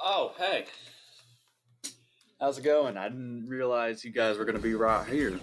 Oh, hey. How's it going? I didn't realize you guys were going to be right here.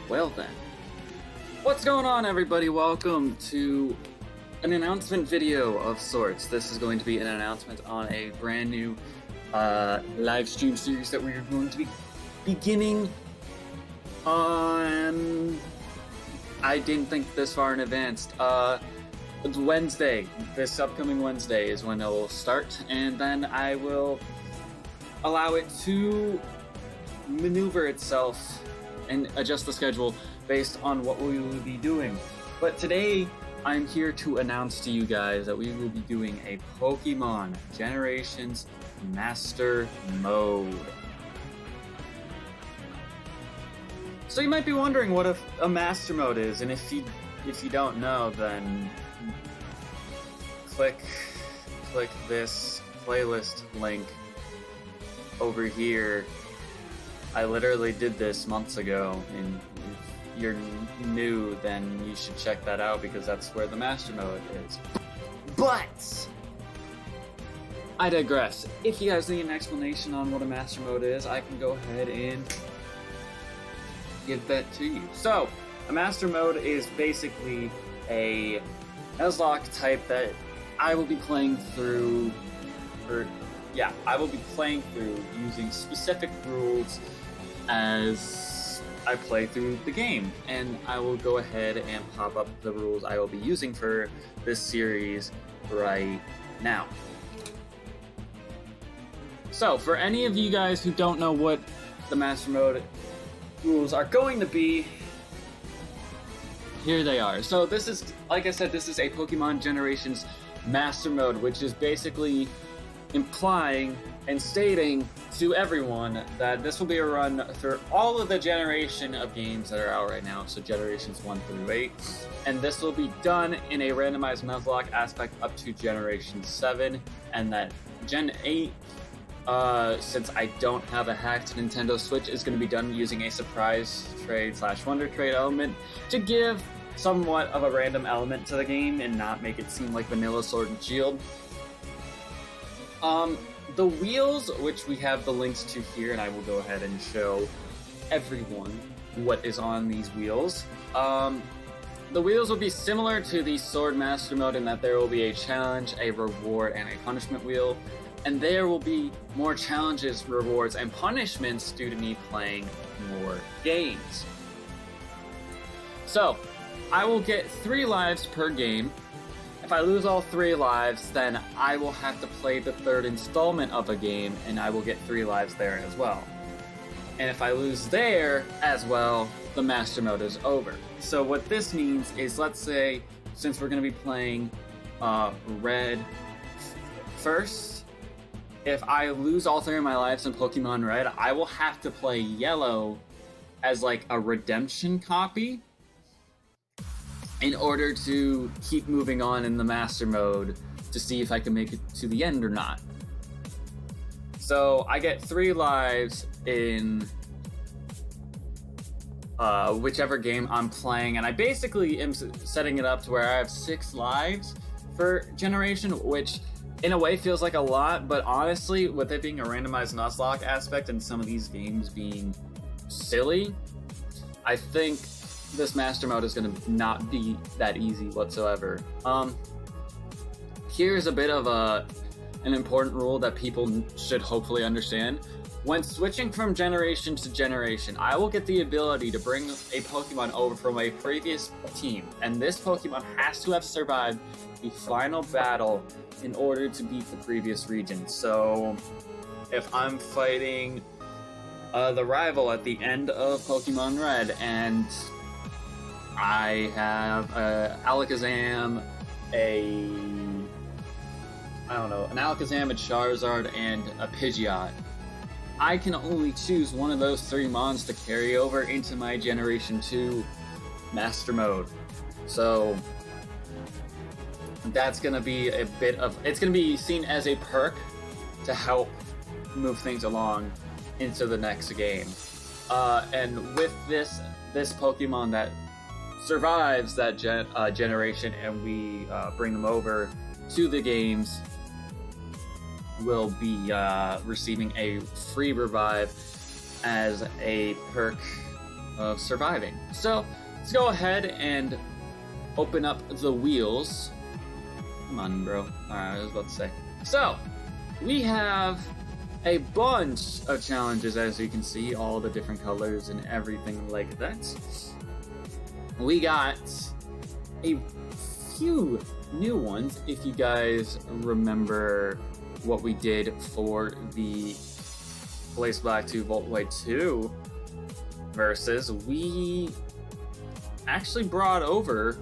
Well then. What's going on, everybody? Welcome to an announcement video of sorts. This is going to be an announcement on a brand new live stream series that we're going to be beginning on... I didn't think this far in advance. It's Wednesday. This upcoming Wednesday is when it will start, and then I will allow it to maneuver itself and adjust the schedule based on what we will be doing. But today, I'm here to announce to you guys that we will be doing a Pokemon Generations Master Mode. So you might be wondering what a Master Mode is, and if you don't know, then click this playlist link over here. I literally did this months ago, and if you're new, then you should check that out because that's where the Master Mode is. But I digress. If you guys need an explanation on what a Master Mode is, I can go ahead and give that to you. So, a Master Mode is basically a Nuzlocke type that I will be playing through, using specific rules as I play through the game. And I will go ahead and pop up the rules I will be using for this series right now. So, for any of you guys who don't know what the Master Mode rules are going to be, here they are. So this is, like I said, this is a Pokemon Generations Master Mode, which is basically implying and stating to everyone that this will be a run through all of the generation of games that are out right now, so generations 1 through 8, and this will be done in a randomized Nuzlocke aspect up to generation 7, and that Gen 8, since I don't have a hacked Nintendo Switch, is going to be done using a surprise trade / wonder trade element to give somewhat of a random element to the game and not make it seem like vanilla Sword and Shield. The wheels, which we have the links to here, and I will go ahead and show everyone what is on these wheels. The wheels will be similar to the Sword Master Mode in that there will be a challenge, a reward, and a punishment wheel. And there will be more challenges, rewards, and punishments due to me playing more games. So, I will get 3 lives per game. If I lose all 3 lives, then I will have to play the 3rd installment of a game, and I will get 3 lives there as well. And if I lose there as well, the Master Mode is over. So what this means is, let's say, since we're going to be playing Red first, if I lose all 3 of my lives in Pokemon Red, I will have to play Yellow as like a redemption copy in order to keep moving on in the Master Mode to see if I can make it to the end or not. So I get 3 lives in whichever game I'm playing, and I basically am setting it up to where I have 6 lives for Generation, which in a way feels like a lot, but honestly, with it being a randomized Nuzlocke aspect and some of these games being silly, I think this Master Mode is going to not be that easy whatsoever. Here's a bit of an important rule that people should hopefully understand. When switching from generation to generation, I will get the ability to bring a Pokemon over from a previous team, and this Pokemon has to have survived the final battle in order to beat the previous region. So if I'm fighting the rival at the end of Pokemon Red, and I have Alakazam, an Alakazam, a Charizard, and a Pidgeot, I can only choose one of those 3 mons to carry over into my Generation 2 Master Mode. So that's going to be it's going to be seen as a perk to help move things along into the next game. And with this Pokemon that survives that generation and we bring them over to the games, will be receiving a free revive as a perk of surviving. So let's go ahead and open up the wheels. Come on, bro. Alright, I was about to say. So, we have a bunch of challenges, as you can see, all the different colors and everything like that. We got a few new ones, if you guys remember what we did for the Blaze Black 2 Volt White 2 versus. We actually brought over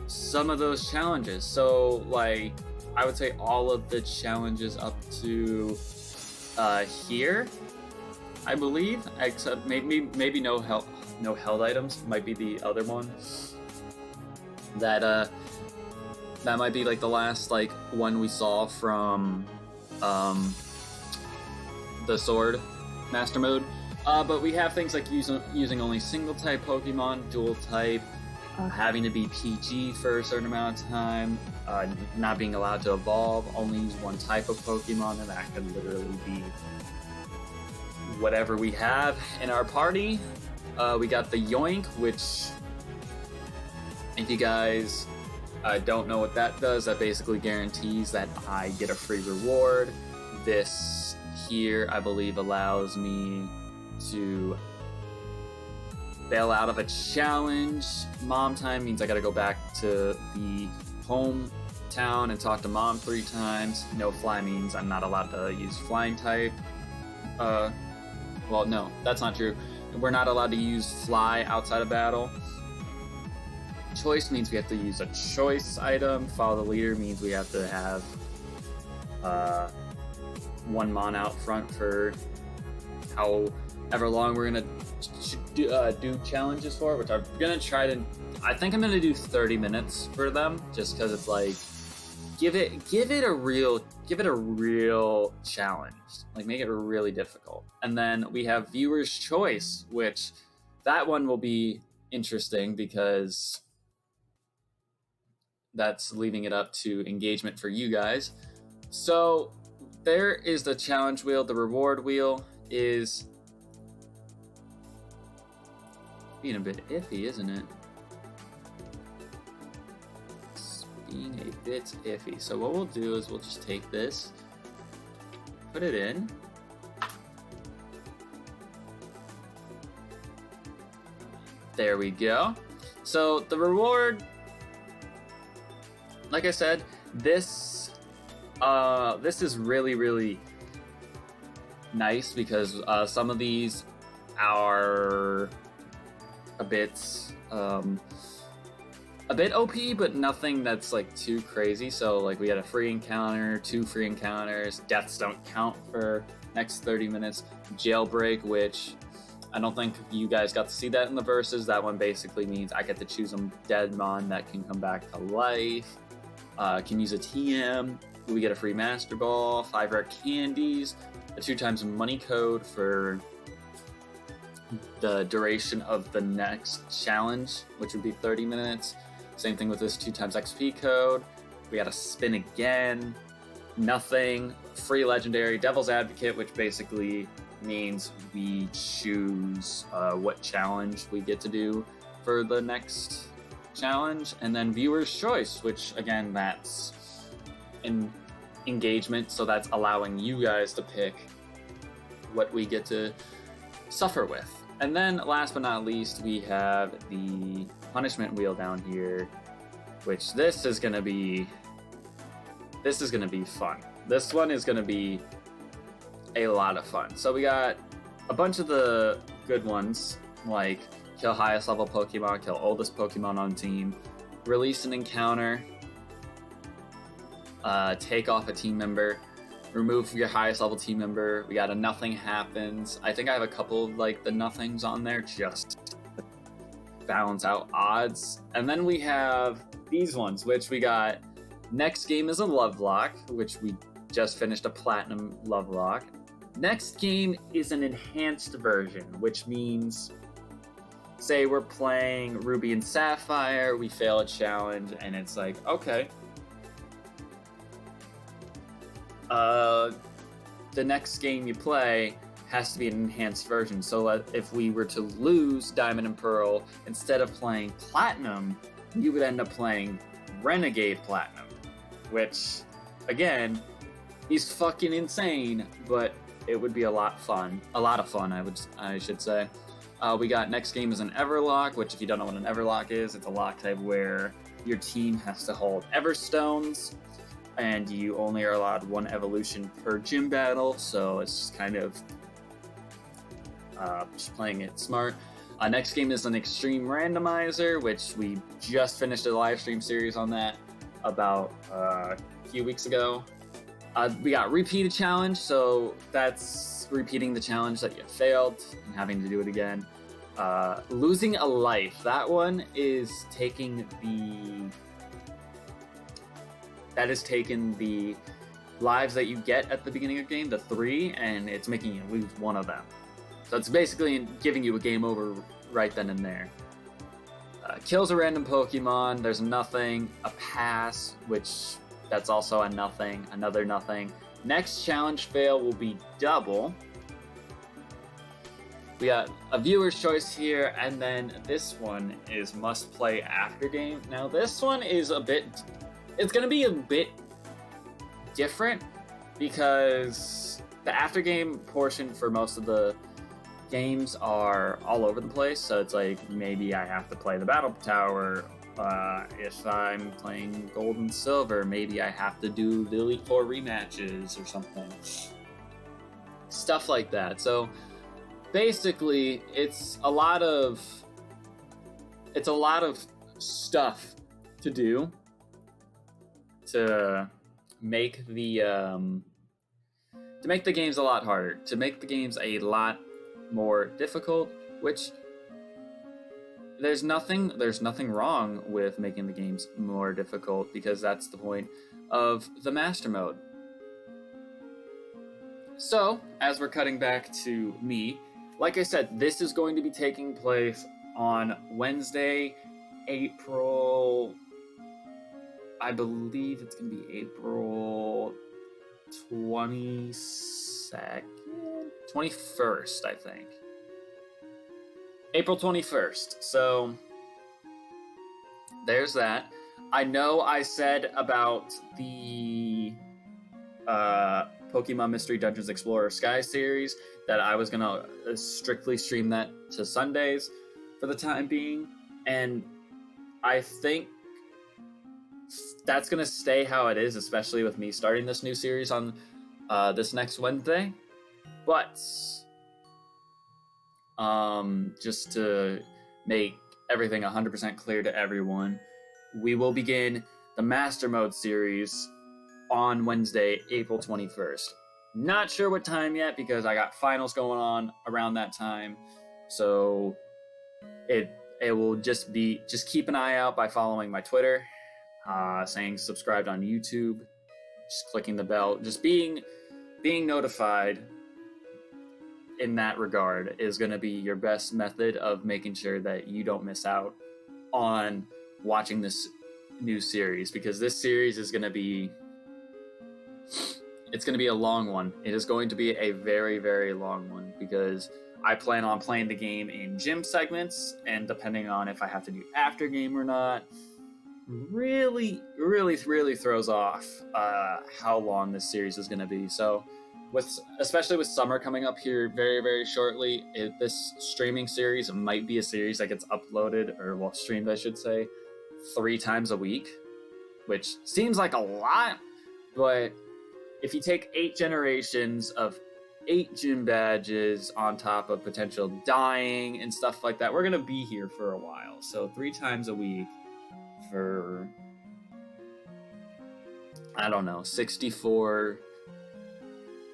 some of those challenges. So, like, I would say all of the challenges up to here, I believe, except maybe no held items might be the other one. That might be like the last like one we saw from the sword master mode. But we have things like using only single type Pokemon, dual type, having to be PG for a certain amount of time, not being allowed to evolve, only use one type of Pokemon, and that could literally be whatever we have in our party. We got the Yoink, which, if you guys don't know what that does, that basically guarantees that I get a free reward. This here, I believe, allows me to bail out of a challenge. Mom time means I gotta go back to the hometown and talk to Mom 3 times. No fly means I'm not allowed to use flying type. Well, no, that's not true. We're not allowed to use fly outside of battle. Choice means we have to use a choice item. Follow the leader means we have to have one mon out front for however long we're gonna do challenges for, which I'm gonna try to. I think I'm gonna do 30 minutes for them, just because it's like give it a real challenge, like make it really difficult. And then we have viewer's choice, which that one will be interesting because that's leaving it up to engagement for you guys. So there is the challenge wheel. The reward wheel is being a bit iffy, isn't it? It's being a bit iffy. So what we'll do is we'll just take this, put it in. There we go. So the reward, like I said, this is really nice because some of these are a bit OP, but nothing that's like too crazy. So like we had a free encounter, 2 free encounters, deaths don't count for next 30 minutes, jailbreak, which I don't think you guys got to see that in the verses. That one basically means I get to choose a dead mon that can come back to life. Can use a TM. We get a free Master Ball, 5 rare candies, a 2x money code for the duration of the next challenge, which would be 30 minutes. Same thing with this 2x XP code. We got to spin again. Nothing. Free legendary Devil's Advocate, which basically means we choose what challenge we get to do for the next challenge. And then viewer's choice, which again, that's an engagement, so that's allowing you guys to pick what we get to suffer with. And then last but not least, we have the punishment wheel down here, which this is gonna be fun. This one is gonna be a lot of fun. So we got a bunch of the good ones, like kill highest level Pokemon, kill oldest Pokemon on team, release an encounter, take off a team member, remove your highest level team member. We got a nothing happens. I think I have a couple of like the nothings on there just to balance out odds. And then we have these ones, which we got next game is a love lock, which we just finished a platinum love lock. Next game is an enhanced version, which means, say we're playing Ruby and Sapphire, we fail a challenge, and it's like, okay, the next game you play has to be an enhanced version. So if we were to lose Diamond and Pearl, instead of playing Platinum, you would end up playing Renegade Platinum, which, again, is fucking insane, but it would be a lot of fun, I should say. We got next game is an Everlock, which, if you don't know what an Everlock is, it's a lock type where your team has to hold Everstones, and you only are allowed one evolution per gym battle, so it's just kind of just playing it smart. Next game is an Extreme Randomizer, which we just finished a live stream series on that about a few weeks ago. We got Repeated Challenge, so that's repeating the challenge that you failed and having to do it again. Losing a Life, that one is taking the lives that you get at the beginning of the game, the 3, and it's making you lose one of them. So it's basically giving you a game over right then and there. Kills a random Pokemon, there's nothing. A Pass, which that's also a nothing, another nothing. Next challenge fail will be double. We got a viewer's choice here, and then this one is must play after game. Now this one is it's gonna be a bit different because the after game portion for most of the games are all over the place. So it's like, maybe I have to play the Battle Tower. If I'm playing Gold and Silver, maybe I have to do the Elite Four rematches or something. Stuff like that. So basically, it's a lot of stuff to do to make the games a lot harder, to make the games a lot more difficult, which there's nothing wrong with making the games more difficult, because that's the point of the Master Mode. So, as we're cutting back to me, like I said, this is going to be taking place on Wednesday, I believe it's going to be April 21st, I think. April 21st. So there's that. I know I said about the Pokemon Mystery Dungeons Explorer Sky series that I was going to strictly stream that to Sundays for the time being. And I think that's going to stay how it is, especially with me starting this new series on this next Wednesday. But just to make everything 100% clear to everyone, we will begin the Master Mode series on Wednesday, April 21st. Not sure what time yet, because I got finals going on around that time. So it will just keep an eye out by following my Twitter, saying subscribed on YouTube, just clicking the bell, just being notified in that regard is going to be your best method of making sure that you don't miss out on watching this new series, because this series is going to be a long one. It is going to be a very, very long one, because I plan on playing the game in gym segments, and depending on if I have to do after game or not, really throws off how long this series is going to be. So especially with summer coming up here very, very shortly, this streaming series might be a series that gets uploaded, or streamed, I should say, 3 times a week, which seems like a lot, but if you take 8 generations of 8 gym badges on top of potential dying and stuff like that, we're going to be here for a while. So 3 times a week for, I don't know, 64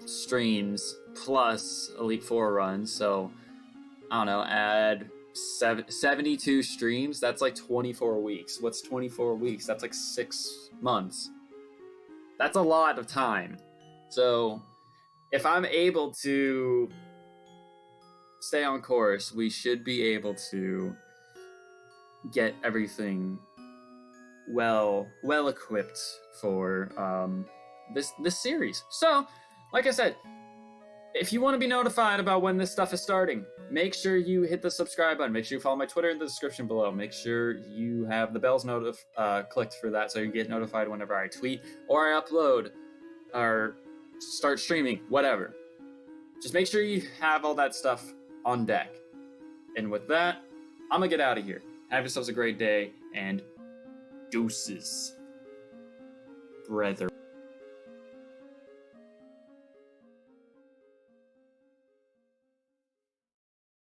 streams plus Elite Four runs. So I don't know, add 72 streams. That's like 24 weeks. What's 24 weeks? That's like 6 months. That's a lot of time. So if I'm able to stay on course, we should be able to get everything well equipped for this series. So, like I said, if you want to be notified about when this stuff is starting, make sure you hit the subscribe button. Make sure you follow my Twitter in the description below. Make sure you have the bells clicked for that so you get notified whenever I tweet or I upload or start streaming, whatever. Just make sure you have all that stuff on deck. And with that, I'm going to get out of here. Have yourselves a great day, and deuces, brother.